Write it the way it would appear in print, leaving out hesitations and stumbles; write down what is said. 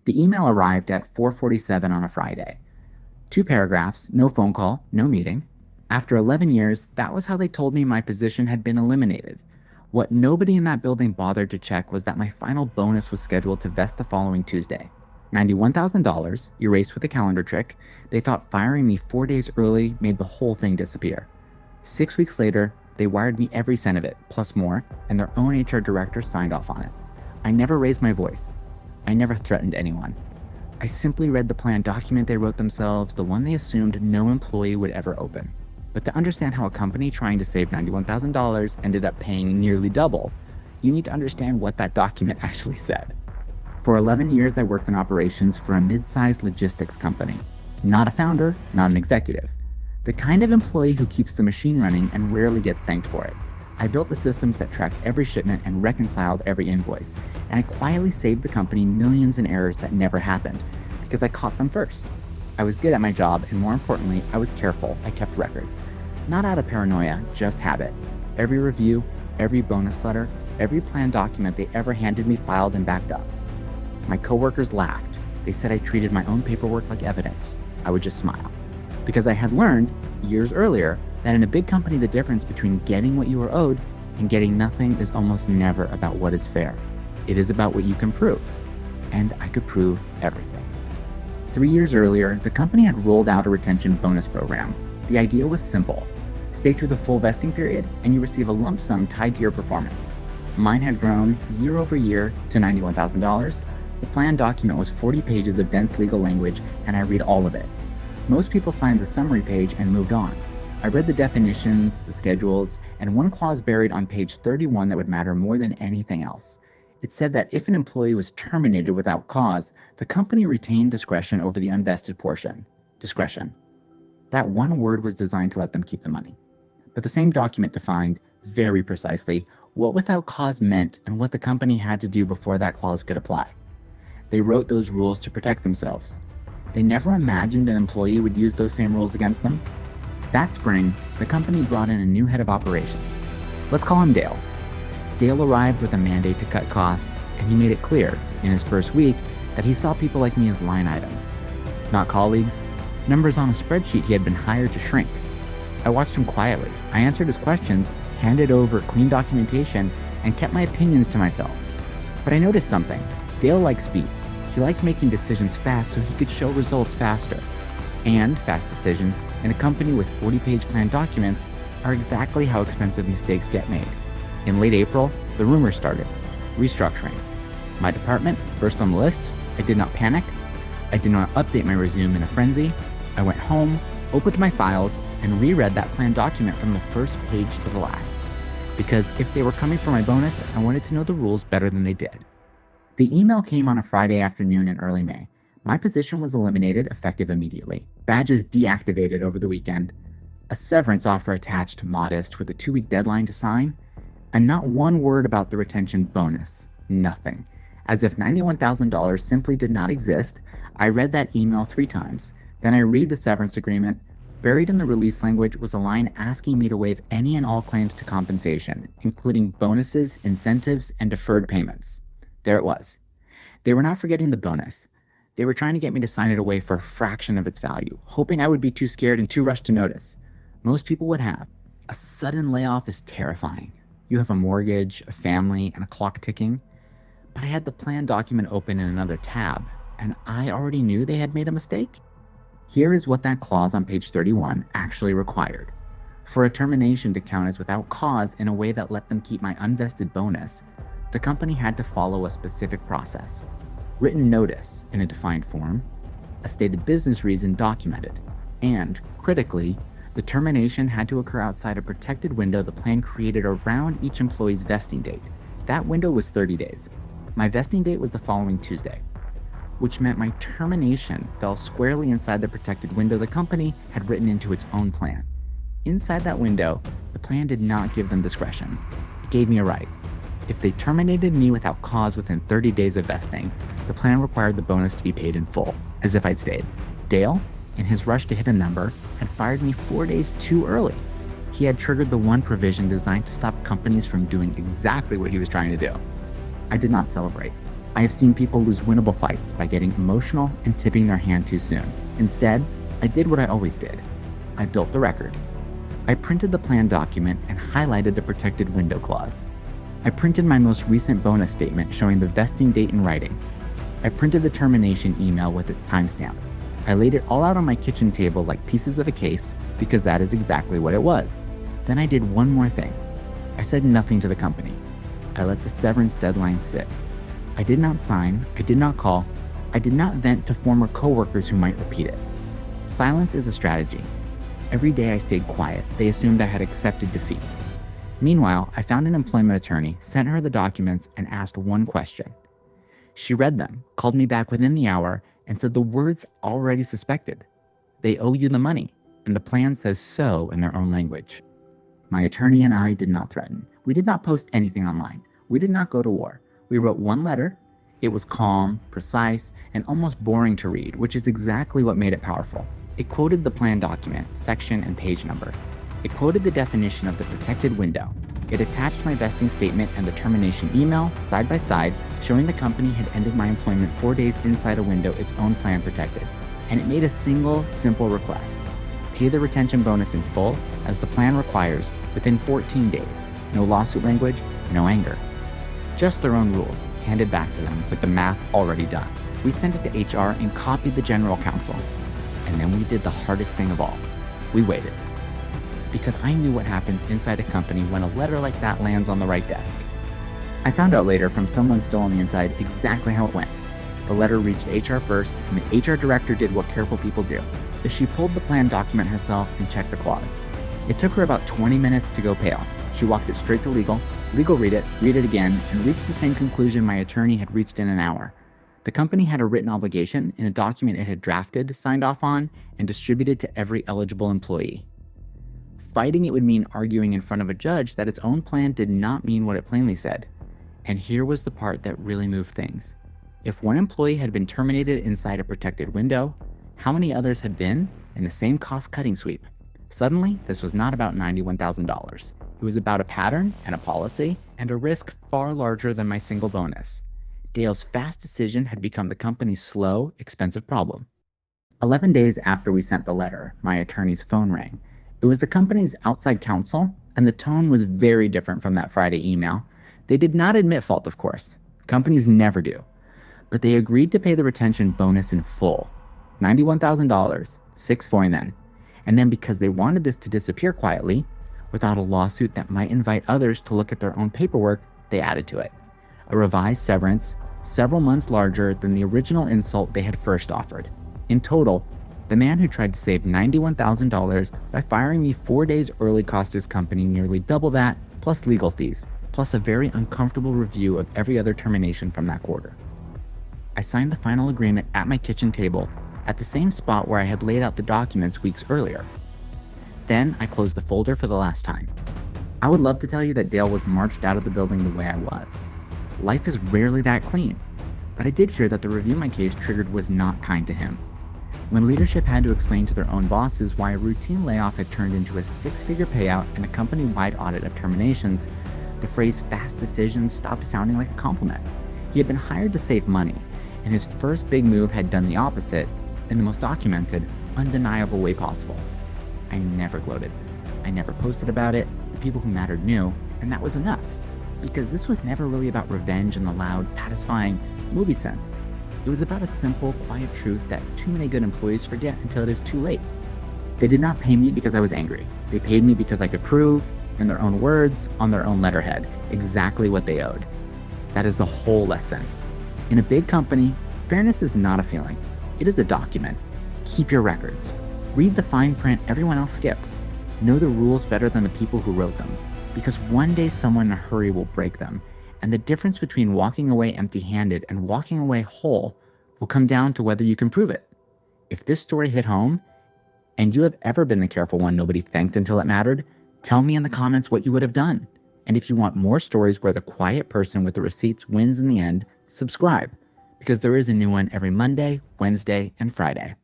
The email arrived at 4:47 on a Friday. Two paragraphs, no phone call, no meeting. After 11 years, that was how they told me my position had been eliminated. What nobody in that building bothered to check was that my final bonus was scheduled to vest the following Tuesday. $91,000, erased with a calendar trick. They thought firing me 4 days early made the whole thing disappear. 6 weeks later, they wired me every cent of it, plus more, and their own HR director signed off on it. I never raised my voice. I never threatened anyone. I simply read the plan document they wrote themselves, the one they assumed no employee would ever open. But to understand how a company trying to save $91,000 ended up paying nearly double, you need to understand what that document actually said. For 11 years, I worked in operations for a mid-sized logistics company. Not a founder, not an executive. The kind of employee who keeps the machine running and rarely gets thanked for it. I built the systems that tracked every shipment and reconciled every invoice, and I quietly saved the company millions in errors that never happened, because I caught them first. I was good at my job, and more importantly, I was careful. I kept records. Not out of paranoia, just habit. Every review, every bonus letter, every plan document they ever handed me filed and backed up. My coworkers laughed. They said I treated my own paperwork like evidence. I would just smile. Because I had learned, years earlier, that in a big company the difference between getting what you are owed and getting nothing is almost never about what is fair. It is about what you can prove. And I could prove everything. 3 years earlier, the company had rolled out a retention bonus program. The idea was simple. Stay through the full vesting period and you receive a lump sum tied to your performance. Mine had grown year over year to $91,000. The plan document was 40 pages of dense legal language and I read all of it. Most people signed the summary page and moved on. I read the definitions, the schedules, and one clause buried on page 31 that would matter more than anything else. It said that if an employee was terminated without cause, the company retained discretion over the unvested portion. Discretion. That one word was designed to let them keep the money. But the same document defined, very precisely, what without cause meant and what the company had to do before that clause could apply. They wrote those rules to protect themselves. They never imagined an employee would use those same rules against them. That spring, the company brought in a new head of operations. Let's call him Dale. Dale arrived with a mandate to cut costs, and he made it clear, in his first week, that he saw people like me as line items. Not colleagues, numbers on a spreadsheet he had been hired to shrink. I watched him quietly. I answered his questions, handed over clean documentation, and kept my opinions to myself. But I noticed something. Dale liked speed. He liked making decisions fast so he could show results faster. And fast decisions in a company with 40-page plan documents are exactly how expensive mistakes get made. In late April, the rumors started. Restructuring. My department, first on the list. I did not panic. I did not update my resume in a frenzy. I went home, opened my files, and reread that plan document from the first page to the last. Because if they were coming for my bonus, I wanted to know the rules better than they did. The email came on a Friday afternoon in early May. My position was eliminated effective immediately. Badges deactivated over the weekend. A severance offer attached, modest, with a 2-week deadline to sign. And not one word about the retention bonus. Nothing. As if $91,000 simply did not exist, I read that email 3 times. Then I read the severance agreement. Buried in the release language was a line asking me to waive any and all claims to compensation, including bonuses, incentives, and deferred payments. There it was. They were not forgetting the bonus. They were trying to get me to sign it away for a fraction of its value, hoping I would be too scared and too rushed to notice. Most people would have. A sudden layoff is terrifying. You have a mortgage, a family, and a clock ticking. But I had the plan document open in another tab, and I already knew they had made a mistake. Here is what that clause on page 31 actually required. For a termination to count as without cause in a way that let them keep my unvested bonus, the company had to follow a specific process. Written notice in a defined form, a stated business reason documented, and, critically, the termination had to occur outside a protected window the plan created around each employee's vesting date. That window was 30 days. My vesting date was the following Tuesday, which meant my termination fell squarely inside the protected window the company had written into its own plan. Inside that window, the plan did not give them discretion. It gave me a right. If they terminated me without cause within 30 days of vesting, the plan required the bonus to be paid in full, as if I'd stayed. Dale, in his rush to hit a number, had fired me 4 days too early. He had triggered the one provision designed to stop companies from doing exactly what he was trying to do. I did not celebrate. I have seen people lose winnable fights by getting emotional and tipping their hand too soon. Instead, I did what I always did. I built the record. I printed the plan document and highlighted the protected window clause. I printed my most recent bonus statement showing the vesting date in writing. I printed the termination email with its timestamp. I laid it all out on my kitchen table like pieces of a case because that is exactly what it was. Then I did one more thing. I said nothing to the company. I let the severance deadline sit. I did not sign, I did not call, I did not vent to former coworkers who might repeat it. Silence is a strategy. Every day I stayed quiet, they assumed I had accepted defeat. Meanwhile, I found an employment attorney, sent her the documents, and asked one question. She read them, called me back within the hour, and said the words already suspected. They owe you the money, and the plan says so in their own language. My attorney and I did not threaten. We did not post anything online. We did not go to war. We wrote one letter. It was calm, precise, and almost boring to read, which is exactly what made it powerful. It quoted the plan document, section and page number. It quoted the definition of the protected window. It attached my vesting statement and the termination email, side by side, showing the company had ended my employment 4 days inside a window its own plan protected. And it made a single, simple request. Pay the retention bonus in full, as the plan requires, within 14 days. No lawsuit language, no anger. Just their own rules, handed back to them with the math already done. We sent it to HR and copied the general counsel. And then we did the hardest thing of all. We waited. Because I knew what happens inside a company when a letter like that lands on the right desk. I found out later from someone still on the inside exactly how it went. The letter reached HR first, and the HR director did what careful people do. She pulled the plan document herself and checked the clause. It took her about 20 minutes to go pale. She walked it straight to legal. Legal read it again, and reached the same conclusion my attorney had reached in an hour. The company had a written obligation in a document it had drafted, signed off on, and distributed to every eligible employee. Fighting it would mean arguing in front of a judge that its own plan did not mean what it plainly said. And here was the part that really moved things. If one employee had been terminated inside a protected window, how many others had been in the same cost-cutting sweep? Suddenly, this was not about $91,000. It was about a pattern and a policy and a risk far larger than my single bonus. Dale's fast decision had become the company's slow, expensive problem. 11 days after we sent the letter, my attorney's phone rang. It was the company's outside counsel, and the tone was very different from that Friday email. They did not admit fault, of course. Companies never do. But they agreed to pay the retention bonus in full. $91,000, 6 then. And then because they wanted this to disappear quietly, without a lawsuit that might invite others to look at their own paperwork, they added to it. A revised severance, several months larger than the original insult they had first offered. In total, the man who tried to save $91,000 by firing me 4 days early cost his company nearly double that, plus legal fees, plus a very uncomfortable review of every other termination from that quarter. I signed the final agreement at my kitchen table, at the same spot where I had laid out the documents weeks earlier. Then I closed the folder for the last time. I would love to tell you that Dale was marched out of the building the way I was. Life is rarely that clean, but I did hear that the review my case triggered was not kind to him. When leadership had to explain to their own bosses why a routine layoff had turned into a 6-figure payout and a company-wide audit of terminations, the phrase fast decisions stopped sounding like a compliment. He had been hired to save money, and his first big move had done the opposite in the most documented, undeniable way possible. I never gloated. I never posted about it. The people who mattered knew, and that was enough. Because this was never really about revenge in the loud, satisfying movie sense. It was about a simple, quiet truth that too many good employees forget until it is too late. They did not pay me because I was angry. They paid me because I could prove, in their own words, on their own letterhead, exactly what they owed. That is the whole lesson. In a big company, fairness is not a feeling. It is a document. Keep your records. Read the fine print everyone else skips. Know the rules better than the people who wrote them. Because one day someone in a hurry will break them. And the difference between walking away empty-handed and walking away whole will come down to whether you can prove it. If this story hit home, and you have ever been the careful one nobody thanked until it mattered, tell me in the comments what you would have done. And if you want more stories where the quiet person with the receipts wins in the end, subscribe, because there is a new one every Monday, Wednesday, and Friday.